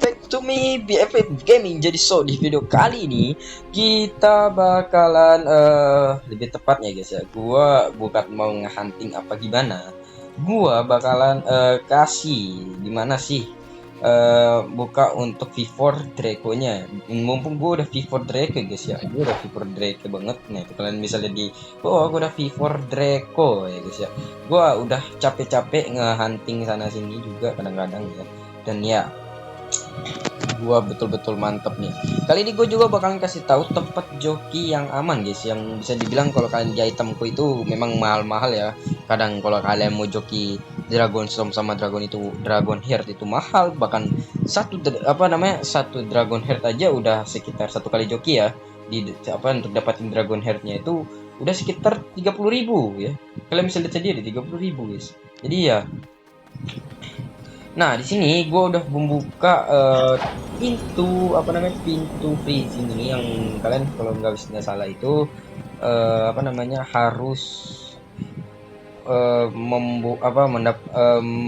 back to me BFF Gaming. Jadi di video kali ini kita bakalan lebih tepatnya guys ya, gua bukan mau nge-hunting apa gimana. Gua bakalan kasih gimana sih buka untuk V4 Draco-nya. Mumpung gua udah V4 Draco guys ya. Gua udah V4 Draco banget. Nah, itu kalian bisa lihat di gua udah V4 Draco ya guys ya. Gua udah capek-capek nge-hunting sana sini juga kadang-kadang ya. Dan ya, gua betul-betul mantep nih. Kali ini gue juga bakalan kasih tahu tempat joki yang aman guys, yang bisa dibilang kalau kalian di itemku itu memang mahal-mahal ya. Kadang kalau kalian mau joki Dragon Storm sama Dragon Heart itu mahal, bahkan satu Dragon Heart aja udah sekitar satu kali joki ya. Untuk dapatin Dragon Heart-nya itu udah sekitar 30.000 ya. Kalian bisa lihat sendiri 30.000 guys. Jadi ya, nah, di sini gue udah membuka pintu freezing ini, yang kalian kalau nggak salah itu harus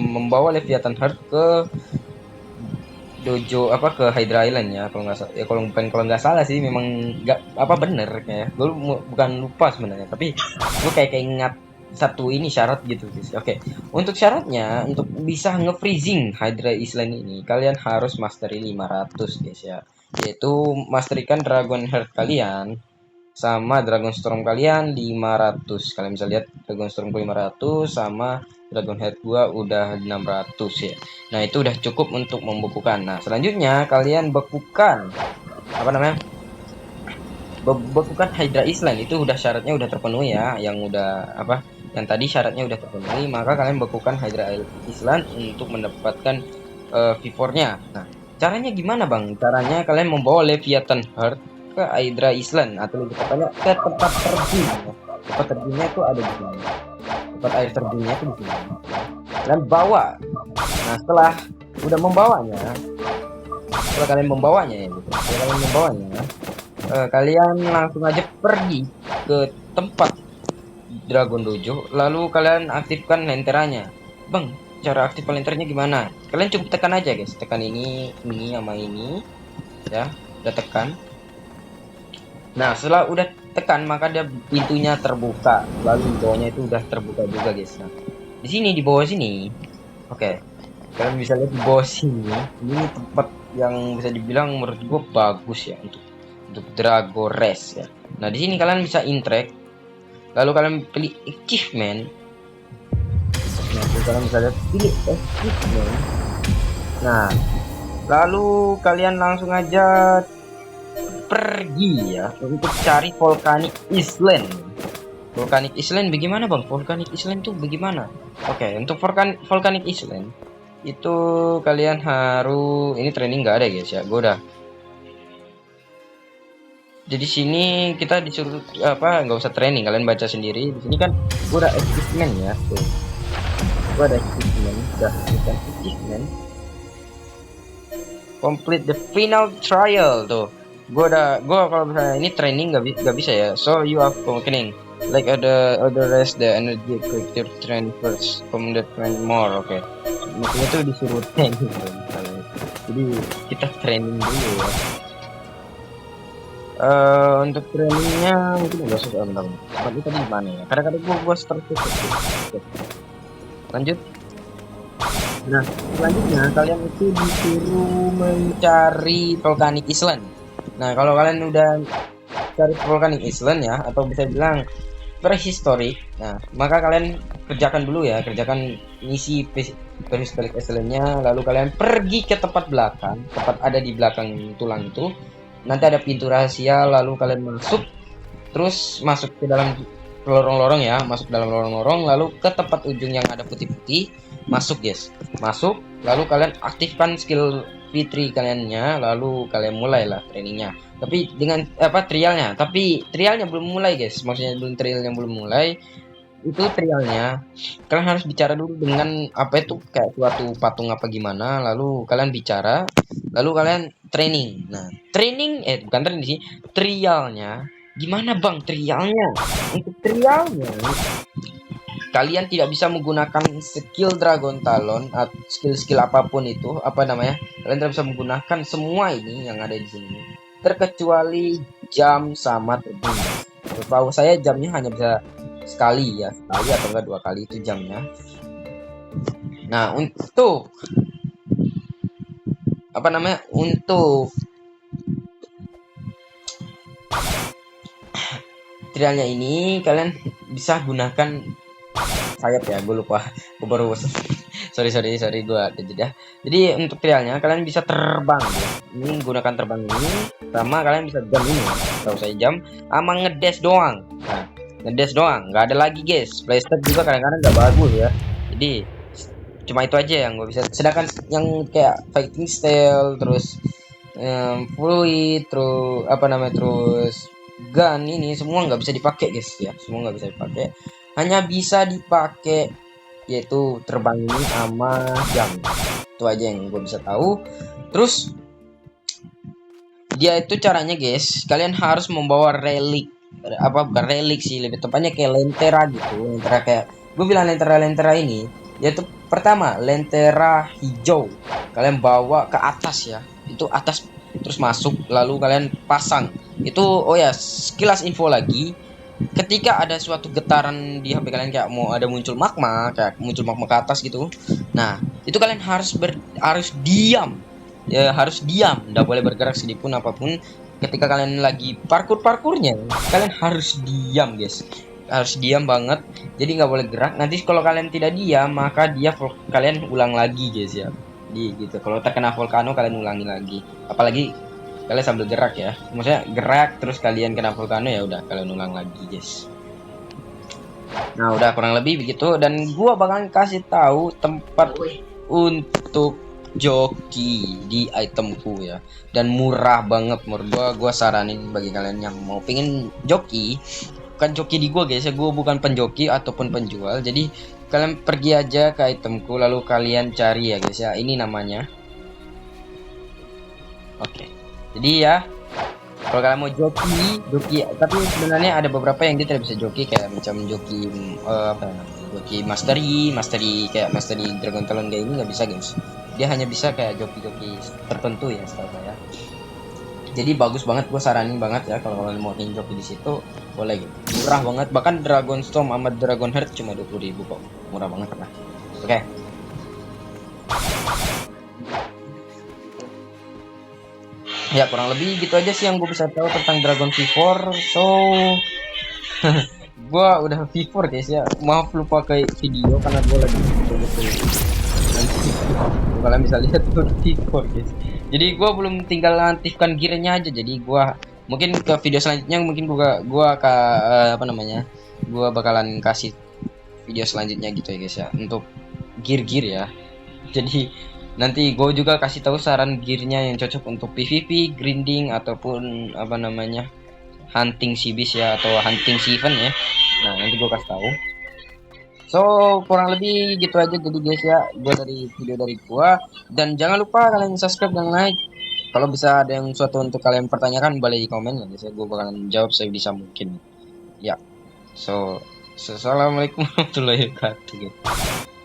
membawa Leviathan Heart ke dojo ke Hydra Island ya, kalau nggak salah ya, kalau nggak salah sih, memang nggak bener kayak gue bukan lupa sebenarnya, tapi gue kayak ingat satu ini syarat gitu guys. Oke, untuk syaratnya untuk bisa nge-freezing Hydra Island ini kalian harus mastery 500 guys ya, yaitu masterikan Dragon Heart kalian sama Dragon Storm kalian 500. Kalian bisa lihat Dragon Storm 500 sama Dragon Heart gua udah 600 ya. Nah, itu udah cukup untuk membukukan. Nah, selanjutnya kalian bekukan bekukan Hydra Island. Itu udah syaratnya udah terpenuhi ya, yang tadi syaratnya udah terpenuhi, maka kalian bekukan Hydra Island untuk mendapatkan V4-nya. Nah, caranya gimana bang? Caranya kalian membawa Leviathan Heart ke Hydra Island, atau lebih tepatnya ke tempat terjun. Tempat terjunnya itu ada di sini. Tempat air terjunnya itu di sini. Kalian bawa. Nah, setelah kalian membawanya, kalian langsung aja pergi ke tempat Dragon Dojo, lalu kalian aktifkan lenteranya. Bang, cara aktifkan lenteranya gimana? Kalian cukup tekan aja guys, tekan ini sama ini ya, udah tekan. Nah, setelah udah tekan, maka dia pintunya terbuka, lalu di bawahnya itu udah terbuka juga guys. Nah, di bawah sini, oke, kalian bisa lihat di bawah sini, ini tempat yang bisa dibilang menurut gue bagus ya untuk Drago Race ya. Nah, di sini kalian bisa interact. Lalu kalian pilih achievement. Nah, kalian bisa lihat pilih achievement. Nah, lalu kalian langsung aja pergi ya untuk cari Volcanic Island. Volcanic Island bagaimana bang? Volcanic Island tuh bagaimana? Oke, untuk Volcanic Island itu kalian harus, ini training nggak ada guys ya, gue udah. Jadi sini kita disuruh nggak usah training, kalian baca sendiri. Di sini kan gue ada achievement ya, tuh. Gue ada achievement, complete the final trial tuh. Gue kalau misalnya ini training nggak bisa ya. So you have awakening like other rest the energy character transfers from the train more. Oke. Maksudnya tuh disuruh training. Jadi kita training dulu ya. Untuk trainingnya mungkin nggak susah bentar. Tapi tadi gimana ya? Kadang-kadang gua start. Lanjut. Nah, selanjutnya kalian itu disuruh mencari Volcanic Island. Nah, kalau kalian udah cari Volcanic Island ya, atau bisa bilang prehistorik, nah maka kalian kerjakan misi prehistorik Island-nya, lalu kalian pergi ke tempat ada di belakang tulang itu. Nanti ada pintu rahasia, lalu kalian masuk ke dalam lorong-lorong ya, lalu ke tempat ujung yang ada putih-putih, masuk lalu kalian aktifkan skill V3 kaliannya, lalu kalian mulailah trainingnya. Tapi dengan trialnya belum mulai guys, maksudnya trialnya belum mulai. Itu trialnya kalian harus bicara dulu dengan kayak suatu patung apa gimana, lalu kalian bicara, lalu kalian training. Nah, bukan training sih, trialnya gimana bang? Untuk trialnya kalian tidak bisa menggunakan skill Dragon Talon atau skill-skill apapun itu, apa namanya, kalian tidak bisa menggunakan semua ini yang ada di sini, terkecuali jam sama turbin. Setahu saya jamnya hanya bisa sekali ya, sekali atau enggak 2 kali itu jamnya. Nah, untuk apa namanya, untuk trialnya ini kalian bisa gunakan sayap ya, gue lupa, gue baru sorry gue ada jeda. Jadi untuk trialnya kalian bisa terbang ya. Ini gunakan terbang ini, sama kalian bisa jam ini, tahu saya jam sama ngedes doang. Nah, ngedes doang, nggak ada lagi guys. Playstyle juga kadang-kadang nggak bagus ya, jadi cuma itu aja yang gue bisa. Sedangkan yang kayak fighting style, terus fluid, terus apa namanya, terus gun, ini semua nggak bisa dipakai guys ya, semua nggak bisa dipakai, hanya bisa dipakai yaitu terbang ini sama jam. Itu aja yang gue bisa tahu. Terus dia itu caranya guys, kalian harus membawa relik, apa bukan relik sih, lebih tepatnya kayak lentera gitu. Lentera kayak gue bilang, lentera ini yaitu pertama lentera hijau, kalian bawa ke atas ya, itu atas, terus masuk lalu kalian pasang itu. Oh ya, sekilas info lagi, ketika ada suatu getaran di HP kalian, kayak mau ada muncul magma, kayak muncul magma ke atas gitu, nah itu kalian harus diam ya, harus diam, nggak boleh bergerak sedikitpun apapun. Ketika kalian lagi parkurnya, kalian harus diam guys, harus diam banget, jadi nggak boleh gerak. Nanti kalau kalian tidak diam, maka kalian ulang lagi guys ya. Jadi gitu, kalau terkena volcano kalian ulangi lagi, apalagi kalian sambil gerak ya, maksudnya gerak terus kalian kena volcano, ya udah kalian ulang lagi guys. Nah udah kurang lebih begitu, dan gua bakalan kasih tahu tempat untuk joki di itemku ya, dan murah banget menurut gua saranin bagi kalian yang mau pingin joki, bukan joki di gua guys ya, gua bukan penjoki ataupun penjual. Jadi kalian pergi aja ke itemku lalu kalian cari ya guys ya, ini namanya. Oke. Jadi ya, kalau kalian mau joki, tapi sebenarnya ada beberapa yang dia tidak bisa joki, kayak macam joki apa ya, joki mastery kayak mastery Dragon Talon kayak ini nggak bisa guys. Dia hanya bisa kayak joki-joki tertentu ya setahu saya. Jadi bagus banget, gue saranin banget ya kalau kalian mau joki di situ, boleh gitu. Murah banget, bahkan Dragon Storm sama Dragon Heart cuma 20.000 kok. Murah banget lah. Oke. Ya kurang lebih gitu aja sih yang gue bisa tahu tentang Dragon V4. So gue udah V4 guys ya, maaf lupa ke video karena gue lagi betul-betul, nanti kalian bisa lihat tuh V4 guys. Jadi gue belum tinggal aktifkan gearnya aja, jadi gue mungkin ke video selanjutnya, mungkin gua ke apa namanya, gue bakalan kasih video selanjutnya gitu ya guys ya, untuk gear ya. Jadi nanti gue juga kasih tahu saran gearnya yang cocok untuk PvP, grinding, ataupun apa namanya, hunting sea beast ya, atau hunting sea event ya. Nah nanti gue kasih tahu. So kurang lebih gitu aja jadi guys ya, gue dari video dari gue. Dan jangan lupa kalian subscribe dan like. Kalau bisa ada yang suatu untuk kalian pertanyakan, boleh di komen ya guys ya, gue bakalan jawab sebisa mungkin ya. So assalamualaikum warahmatullahi wabarakatuh.